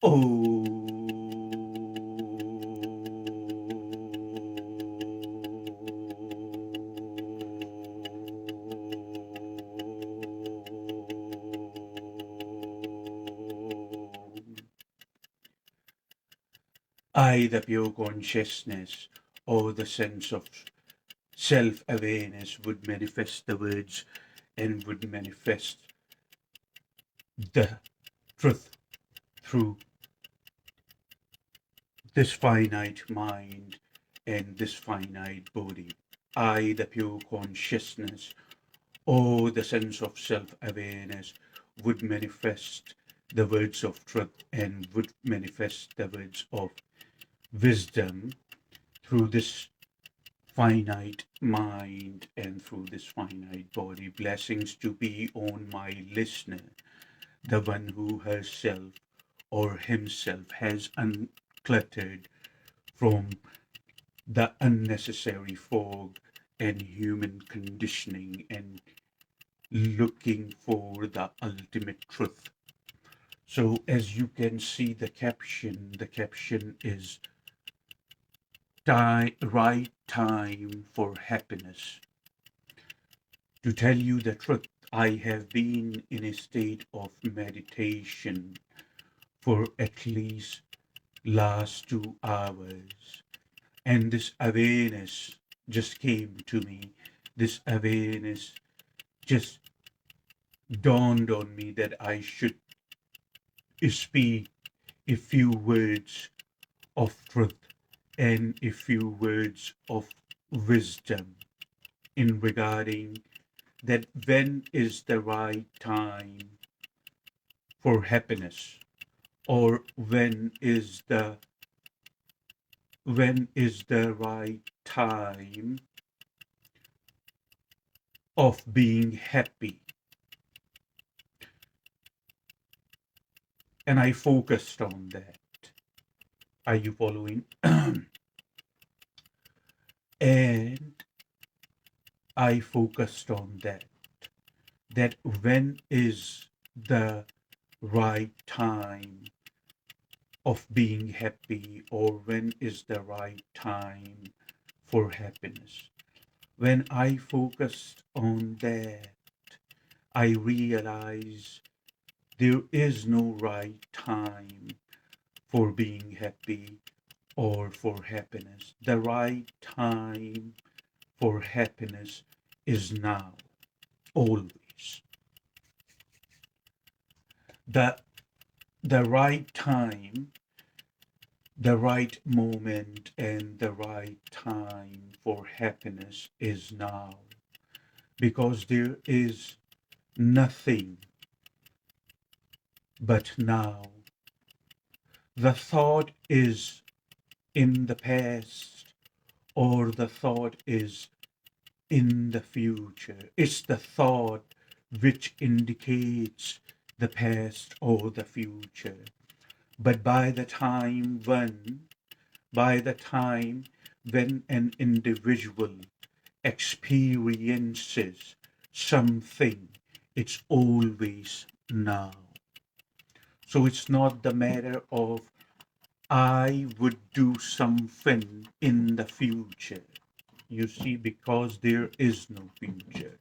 Oh, I, the pure consciousness, or the sense of self-awareness would manifest the words and would manifest the truth through this finite mind and this finite body. I, the pure consciousness, or the sense of self-awareness, would manifest the words of truth and would manifest the words of wisdom through this finite mind and through this finite body. Blessings to be on my listener, the one who herself or himself has uncluttered from the unnecessary fog and human conditioning and looking for the ultimate truth. So as you can see the caption is right time for happiness. To tell you the truth, I have been in a state of meditation for at least last 2 hours. And this awareness just came to me. This awareness just dawned on me that I should speak a few words of truth and a few words of wisdom in regarding that when is the right time for happiness, or when is the right time of being happy. And I focused on that. Are you following? And I focused on that when is the right time of being happy, or when is the right time for happiness. When I focused on that, I realized there is no right time for being happy or for happiness. The right time for happiness is now, always. The, the right time, the right moment, and the right time for happiness is now. Because there is nothing but now. The thought is in the past, or the thought is in the future. It's the thought which indicates the past or the future. But by the time when an individual experiences something, it's always now. So it's not the matter of I would do something in the future. You see, because there is no future.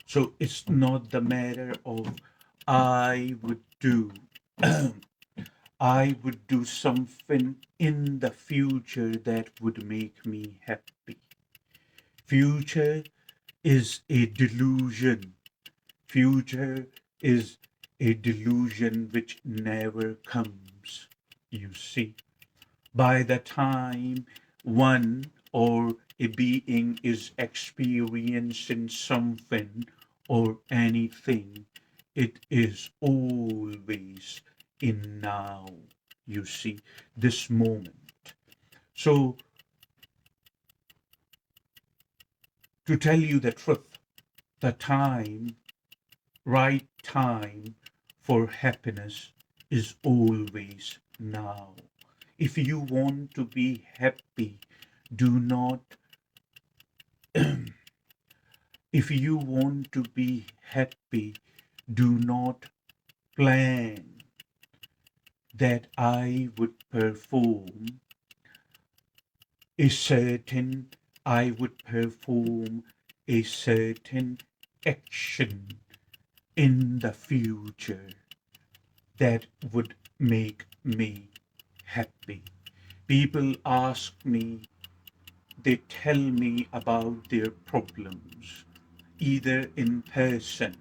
So it's not the matter of I would do I would do something in the future that would make me happy. Future is a delusion. Future is a delusion which never comes, you see. By the time one or a being is experiencing something or anything, it is always in now, you see, this moment. So, to tell you the truth, the time, right time for happiness is always now. If you want to be happy, do not, if you want to be happy, do not plan that I would perform a certain, I would perform a certain action in the future that would make me happy. People ask me, they tell me about their problems, either in person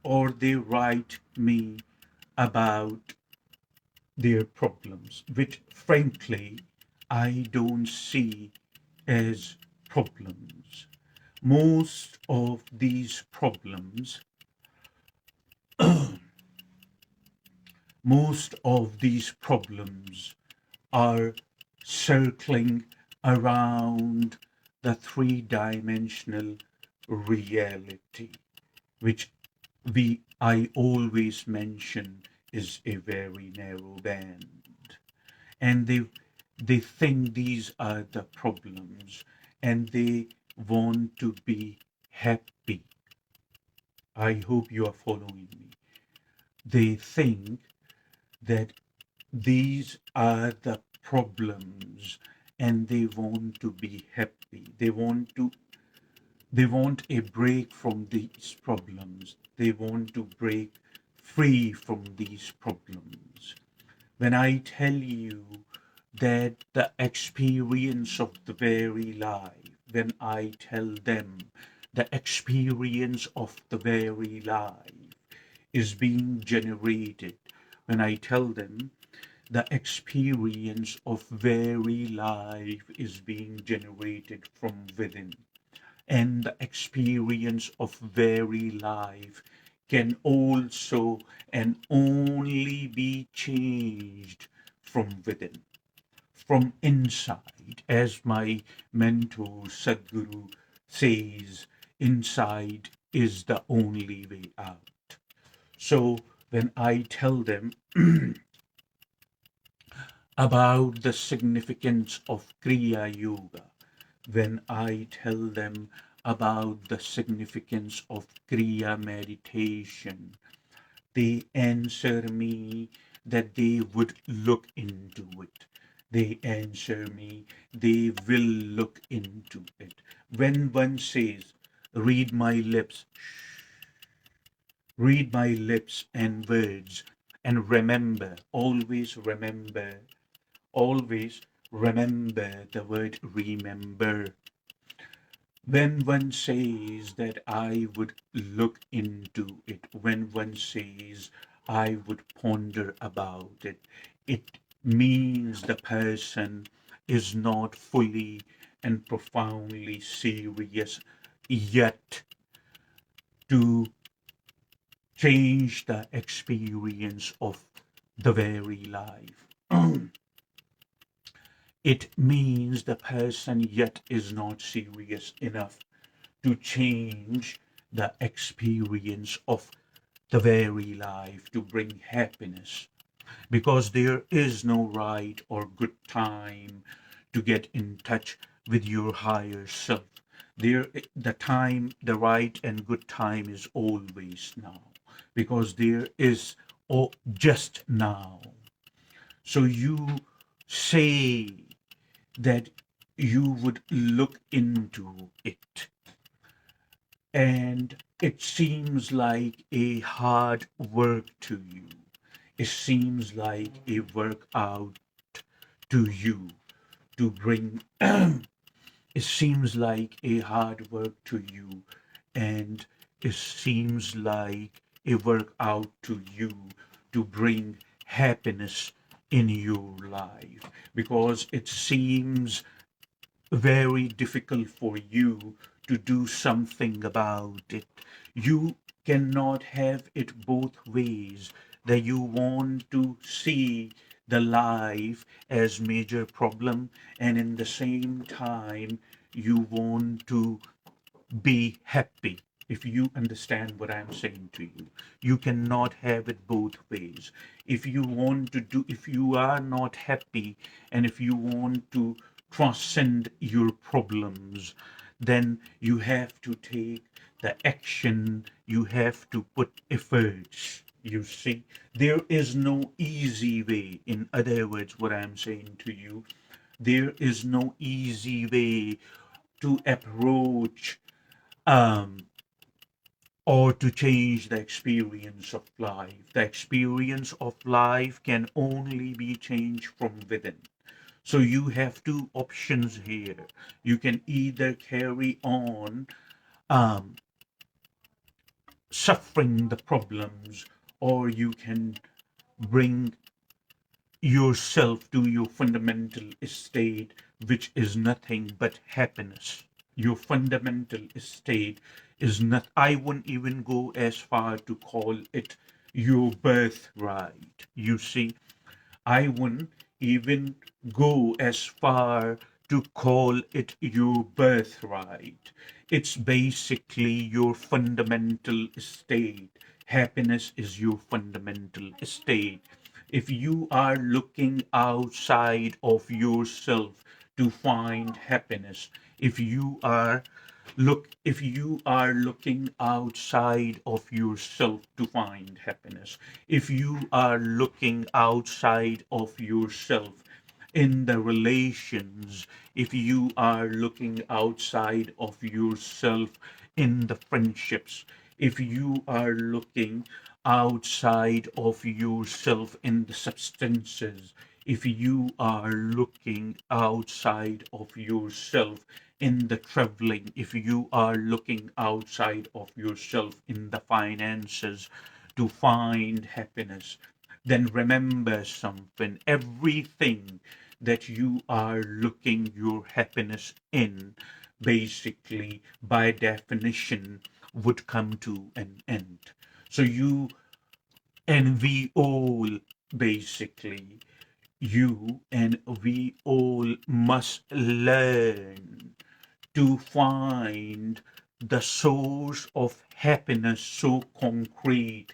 or they write me about their problems, which frankly I don't see as problems. Most of these problems, most of these problems are circling around the three-dimensional reality, which I always mention is a very narrow band. And they think these are the problems and they want to be happy. I hope you are following me. They think that these are the problems and they want to be happy. They want a break from these problems. They want to break free from these problems. When I tell you that the experience of the very life, when I tell them the experience of the very life is being generated, when I tell them the experience of very life is being generated from within, and the experience of very life can also and only be changed from within, from inside. As my mentor Sadhguru says, inside is the only way out. So when I tell them about the significance of Kriya Yoga, when I tell them about the significance of Kriya meditation, they answer me that they would look into it. They answer me, they will look into it. When one says, read my lips, read my lips and words, and remember, always remember the word remember. When one says that I would look into it, when one says I would ponder about it, it means the person is not fully and profoundly serious yet to change the experience of the very life. It means the person yet is not serious enough to change the experience of the very life, to bring happiness, because there is no right or good time to get in touch with your higher self. The time, the right and good time is always now, because there is just now. So you say that you would look into it, and it seems like a hard work to you. It seems like a workout to you to bring, it seems like a hard work to you, and it seems like a workout to you to bring happiness in your life, because it seems very difficult for you to do something about it. You cannot have it both ways, that you want to see the life as major problem, and in the same time you want to be happy. If you understand what I'm saying to you, you cannot have it both ways. If you want to do, if you are not happy, and if you want to transcend your problems, then you have to take the action, you have to put efforts. You see, there is no easy way. In other words, what I'm saying to you, there is no easy way to approach um, or to change the experience of life. The experience of life can only be changed from within. So you have two options here. You can either carry on um, suffering the problems, or you can bring yourself to your fundamental state, which is nothing but happiness. Your fundamental state is not, I wouldn't even go as far to call it your birthright. You see, I wouldn't even go as far to call it your birthright. It's basically your fundamental state. Happiness is your fundamental state. If you are looking outside of yourself to find happiness, if you are if you are looking outside of yourself to find happiness, if you are looking outside of yourself in the relations, if you are looking outside of yourself in the friendships, if you are looking outside of yourself in the substances, if you are looking outside of yourself in the traveling, if you are looking outside of yourself in the finances to find happiness, then remember something. Everything that you are looking your happiness in, basically, by definition, would come to an end. So you and we all, basically, you and we all must learn to find the source of happiness so concrete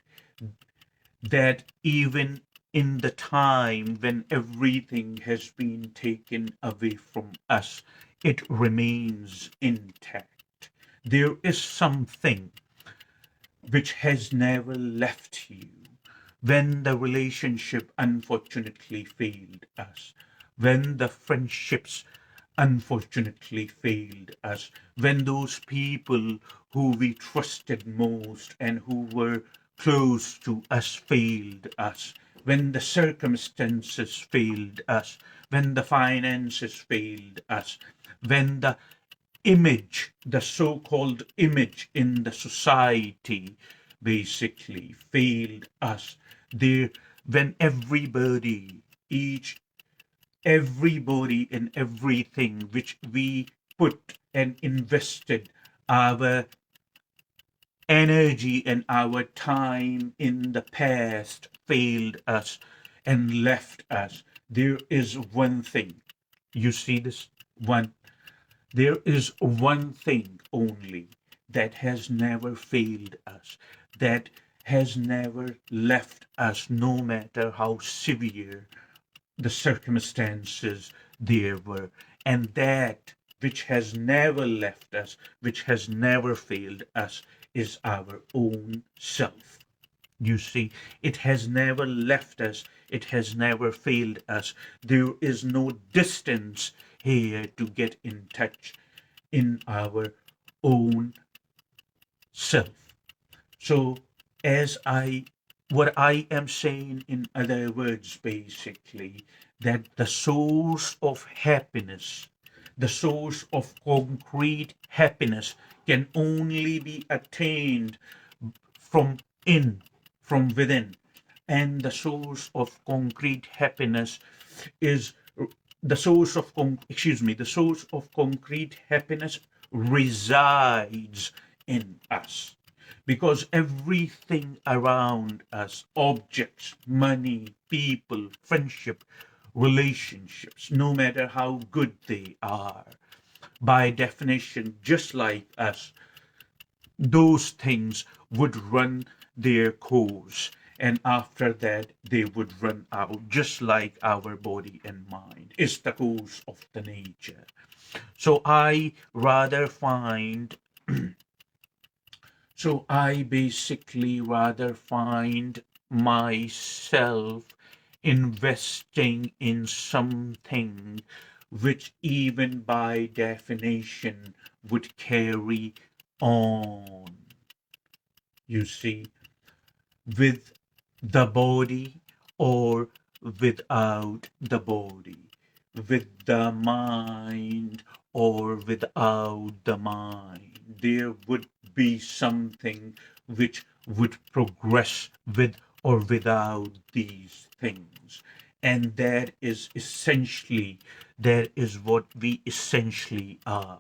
that even in the time when everything has been taken away from us, it remains intact. There is something which has never left you. When the relationship unfortunately failed us, when the friendships unfortunately failed us, when those people who we trusted most and who were close to us failed us, when the circumstances failed us, when the finances failed us, when the image, the so-called image in the society basically failed us. There, when everybody and everything which we put and invested our energy and our time in the past failed us and left us, there is one thing. You see this one? There is one thing only that has never failed us, that has never left us, no matter how severe the circumstances there were. And that which has never left us, which has never failed us, is our own self. You see, it has never left us, it has never failed us. There is no distance here to get in touch in our own self. So, as what I am saying, in other words, basically, that the source of happiness, the source of concrete happiness, can only be attained from in, from within. And the source of concrete happiness is the source of concrete happiness resides in us. because everything around us, objects, money, people, friendship, relationships, no matter how good they are, by definition, just like us, those things would run their course, and after that they would run out, just like our body and mind is the course of the nature. So I basically rather find myself investing in something which even by definition would carry on, you see, with the body or without the body, with the mind or without the mind. There would be something which would progress with or without these things. And that is what we essentially are.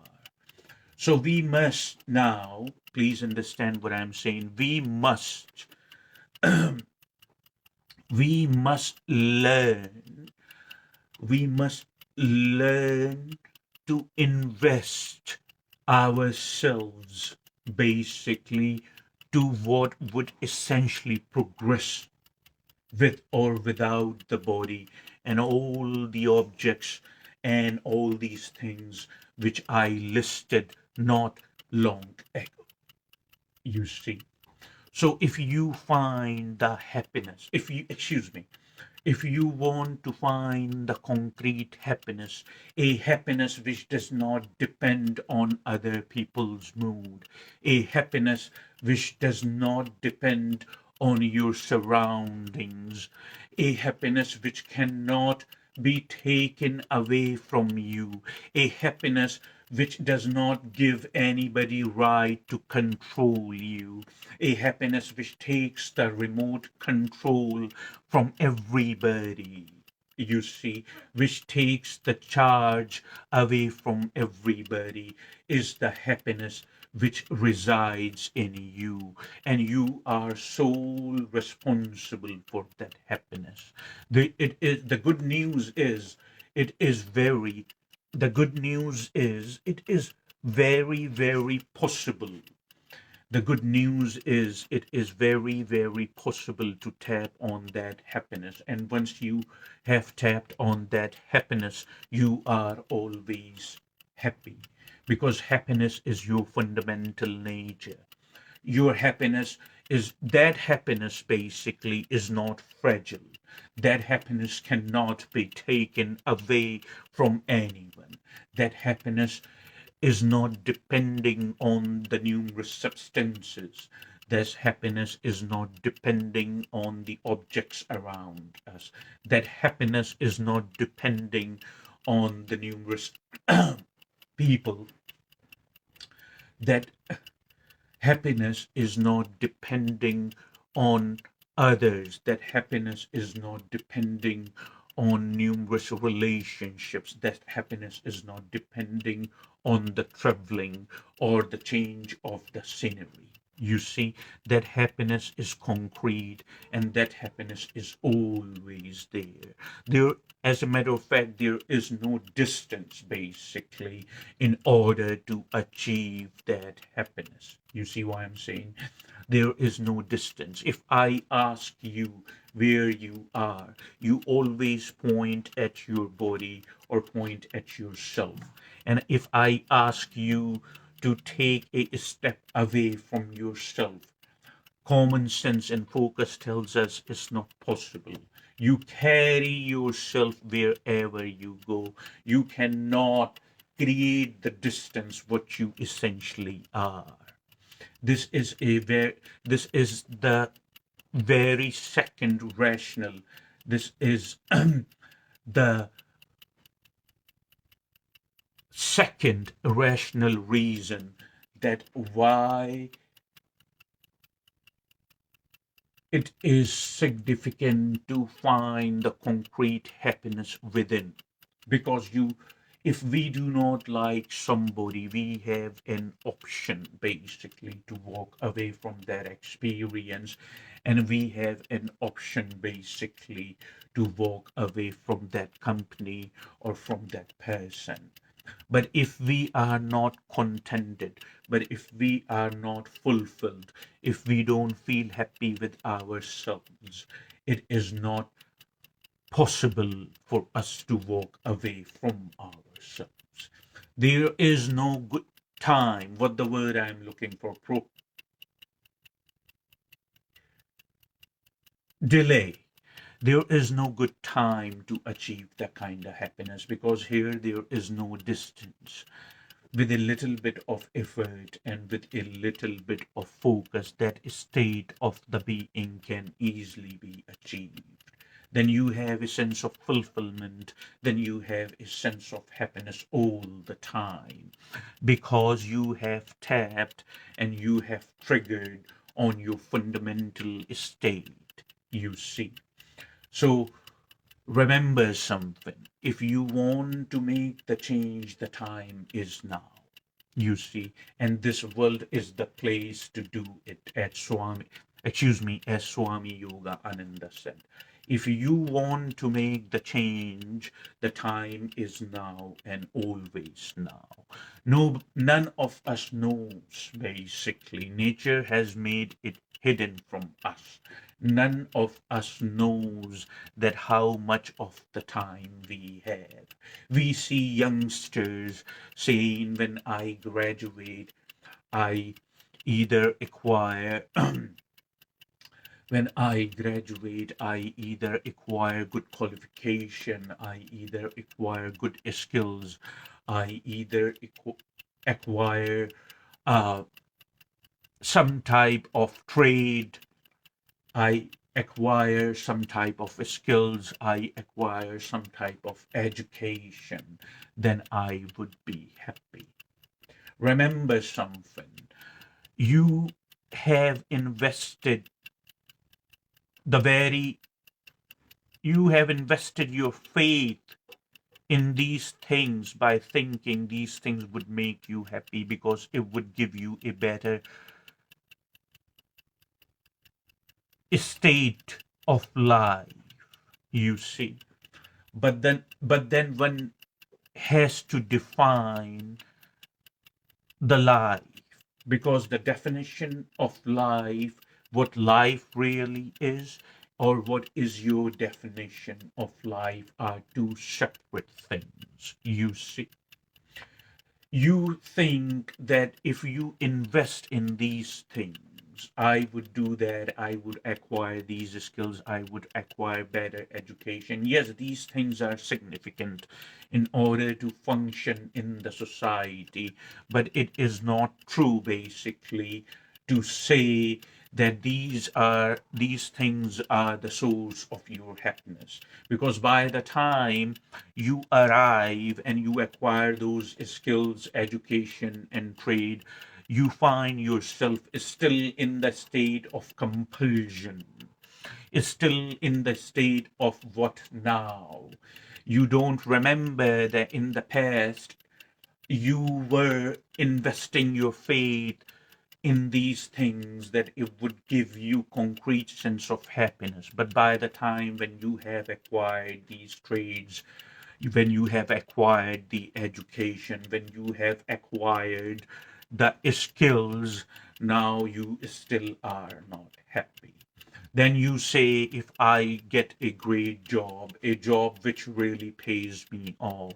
So we must now, please understand what I'm saying, we must learn, we must learn to invest ourselves basically to what would essentially progress with or without the body and all the objects and all these things which I listed not long ago. You see. So if you find the happiness, if you want to find the concrete happiness, a happiness which does not depend on other people's mood, a happiness which does not depend on your surroundings, a happiness which cannot be taken away from you, a happiness which does not give anybody right to control you, a happiness which takes the remote control from everybody, you see, which takes the charge away from everybody, is the happiness which resides in you, and you are sole responsible for that happiness. The good news is it is very the good news is it is very, very possible. The good news is it is very, very possible to tap on that happiness. And once you have tapped on that happiness, you are always happy, because happiness is your fundamental nature. Your happiness is that happiness basically is not fragile. That happiness cannot be taken away from anyone. That happiness is not depending on the numerous substances. That happiness is not depending on the objects around us. That happiness is not depending on the numerous people. That happiness is not depending on others. That happiness is not depending on numerous relationships. That happiness is not depending on the traveling or the change of the scenery. You see, that happiness is concrete, and that happiness is always there. There, as a matter of fact, there is no distance basically in order to achieve that happiness. You see why I'm saying? There is no distance. If I ask you where you are, you always point at your body or point at yourself. And if I ask you to take a step away from yourself, common sense and focus tells us it's not possible. You carry yourself wherever you go. You cannot create the distance what you essentially are. This is the very second rational. This is the second rational reason that why it is significant to find the concrete happiness within, because If we do not like somebody, we have an option basically to walk away from their experience, and we have an option basically to walk away from that company or from that person. But if we are not contented, but if we are not fulfilled, if we don't feel happy with ourselves, it is not possible for us to walk away from ourselves. There is no good time, what the word I'm looking for, delay. There is no good time to achieve that kind of happiness, because here there is no distance. With a little bit of effort and with a little bit of focus, that state of the being can easily be achieved. Then you have a sense of fulfillment, then you have a sense of happiness all the time, because you have tapped and you have triggered on your fundamental state, you see. So remember something. If you want to make the change, the time is now. You see, and this world is the place to do it, as Swami Yoga Ananda said. If you want to make the change, the time is now and always now. No, none of us knows basically. Nature has made it hidden from us. None of us knows that how much of the time we have. We see youngsters saying, when I graduate, I either acquire when I graduate, I either acquire good qualification, I either acquire good skills, I either acquire uh, some type of trade, I acquire some type of skills, I acquire some type of education, then I would be happy. Remember something. You have invested the very, you have invested your faith in these things by thinking these things would make you happy because it would give you a better state of life, you see. But then one has to define the life, because the definition of life, what life really is, or what is your definition of life, are two separate things, you see. You think that if you invest in these things, I would do that, I would acquire these skills, I would acquire better education. Yes, these things are significant in order to function in the society, but it is not true basically to say that these things are the source of your happiness, because by the time you arrive and you acquire those skills, education, and trade, you find yourself still in the state of compulsion, is still in the state of what now. You don't remember that in the past you were investing your faith in these things, that it would give you concrete sense of happiness. But by the time when you have acquired these trades, when you have acquired the education, when you have acquired the skills, now you still are not happy. Then you say, if I get a great job, a job which really pays me off,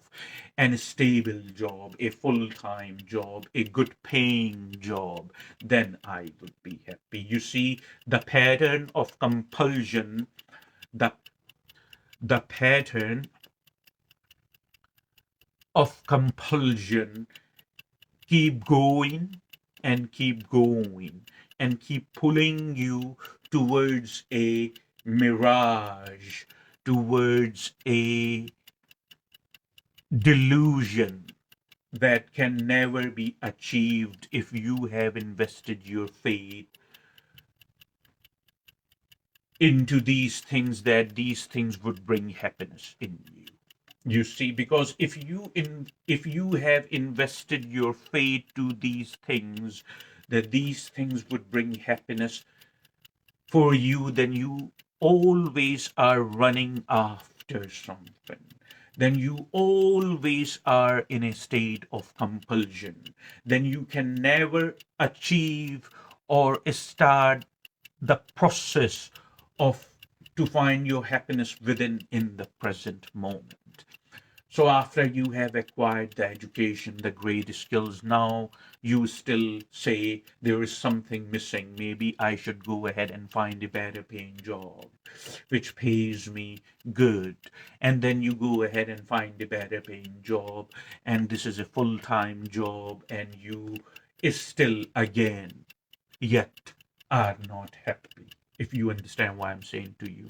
and a stable job, a full-time job, a good paying job, then I would be happy. You see, the pattern of compulsion, the, the pattern of compulsion keep going and keep going and keep pulling you towards a mirage, towards a delusion that can never be achieved if you have invested your faith into these things, that these things would bring happiness in you. You see, because if you have invested your faith to these things, that these things would bring happiness for you, then you always are running after something. Then you always are in a state of compulsion. Then you can never achieve or start the process of to find your happiness within in the present moment. So after you have acquired the education, the great skills, now you still say there is something missing. Maybe I should go ahead and find a better paying job, which pays me good. And then you go ahead and find a better paying job, and this is a full-time job, and you is still again yet are not happy. If you understand what I'm saying to you,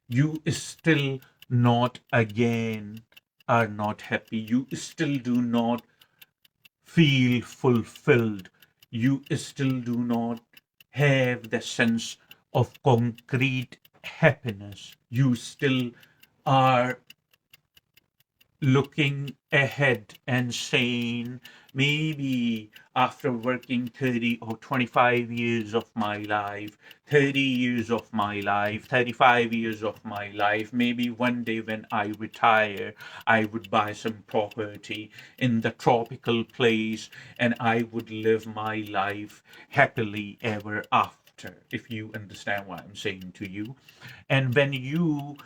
you still not again are not happy. You still do not feel fulfilled. You still do not have the sense of concrete happiness. You still are looking ahead and saying, maybe after working 30 or 25 years of my life, 30 years of my life, 35 years of my life, maybe one day when I retire, I would buy some property in the tropical place and I would live my life happily ever after, if you understand what I'm saying to you. And when you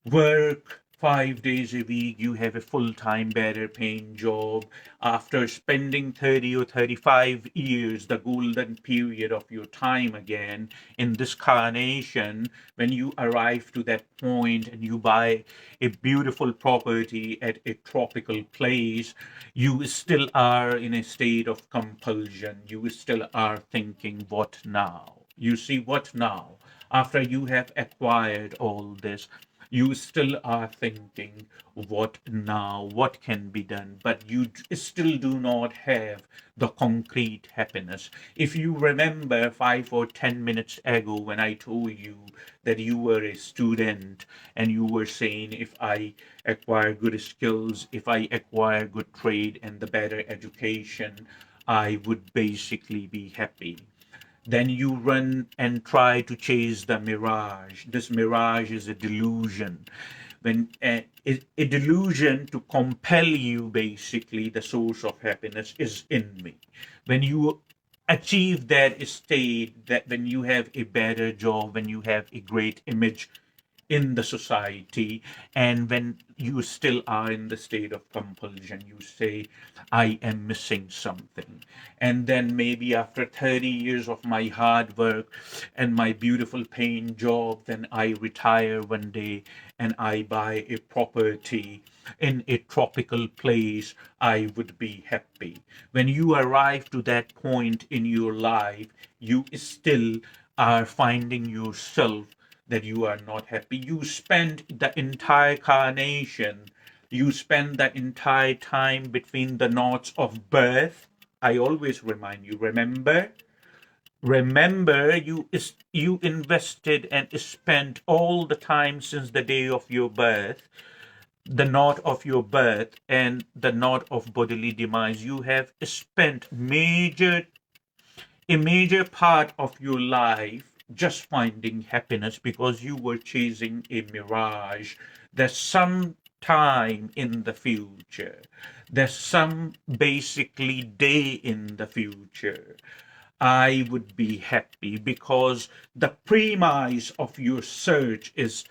work 5 days a week, you have a full-time, better paying job. After spending 30 or 35 years, the golden period of your time again in this carnation, when you arrive to that point and you buy a beautiful property at a tropical place, you still are in a state of compulsion. You still are thinking, what now? You see, what now? After you have acquired all this, you still are thinking, what now? What can be done? But you still do not have the concrete happiness. If you remember 5 or 10 minutes ago when I told you that you were a student and you were saying, if I acquire good skills, if I acquire good trade and the better education, I would basically be happy. Then you run and try to chase the mirage. This mirage is a delusion. When a delusion to compel you, basically, the source of happiness is in me. When you achieve that state, that when you have a better job, when you have a great image in the society, and when you still are in the state of compulsion, you say, I am missing something. And then maybe after 30 years of my hard work and my beautiful paying job, then I retire one day and I buy a property in a tropical place, I would be happy. When you arrive to that point in your life, you still are finding yourself that you are not happy. You spend the entire carnation, you spend the entire time between the knots of birth. I always remind you, remember you invested and spent all the time since the day of your birth, the knot of your birth and the knot of bodily demise. You have spent a major part of your life just finding happiness because you were chasing a mirage. There's some time in the future, there's some basically day in the future, I would be happy, because the premise of your search is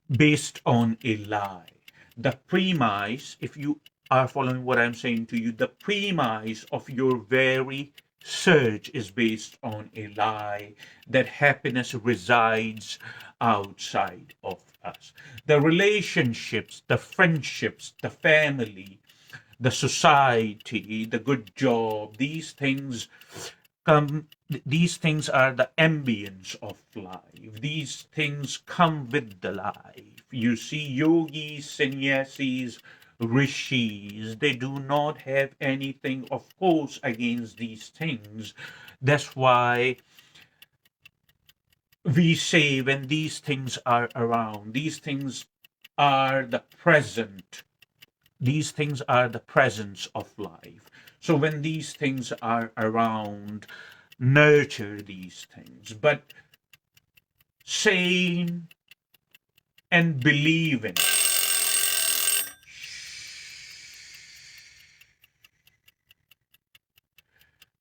based on a lie. The premise, if you are following what I'm saying to you, the premise of your very search is based on a lie, that happiness resides outside of us. The relationships, the friendships, the family, the society, the good job, come these things are the ambience of life. These things come with the life. You see, yogis, sannyasis, rishis, they do not have anything, of course, against these things. That's why we say, when these things are around, these things are the present. These things are the presence of life. So when these things are around, nurture these things. But saying and believing,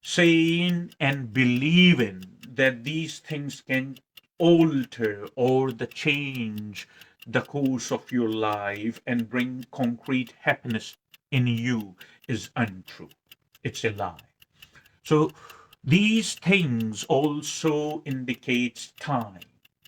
saying and believing that these things can alter or the change the course of your life and bring concrete happiness in you is untrue. It's a lie. So these things also indicates time,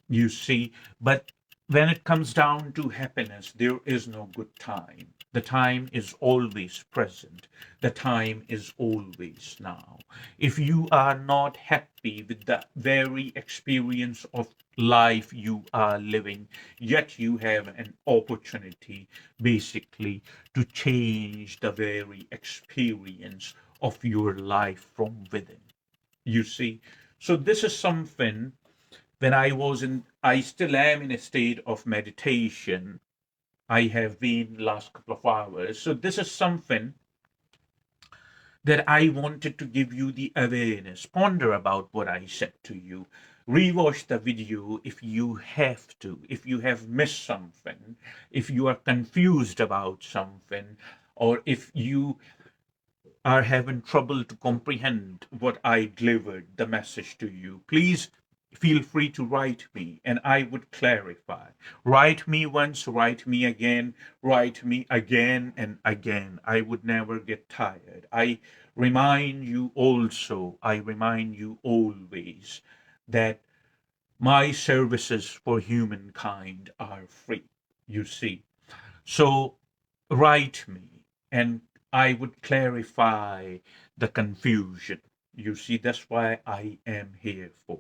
you see, but when it comes down to happiness, there is no good time. The time is always present. The time is always now. If you are not happy with the very experience of life you are living, yet you have an opportunity basically to change the very experience of your life from within. You see? So this is something when I still am in a state of meditation. I have been last couple of hours. So this is something that I wanted to give you the awareness. Ponder about what I said to you. Rewatch the video if you have to, if you have missed something, if you are confused about something, or if you are having trouble to comprehend what I delivered the message to you, please feel free to write me and I would clarify. Write me once, write me again, write me again and again. I would never get tired. I remind you always that my services for humankind are free, you see. So write me and I would clarify the confusion. You see, that's why I am here for.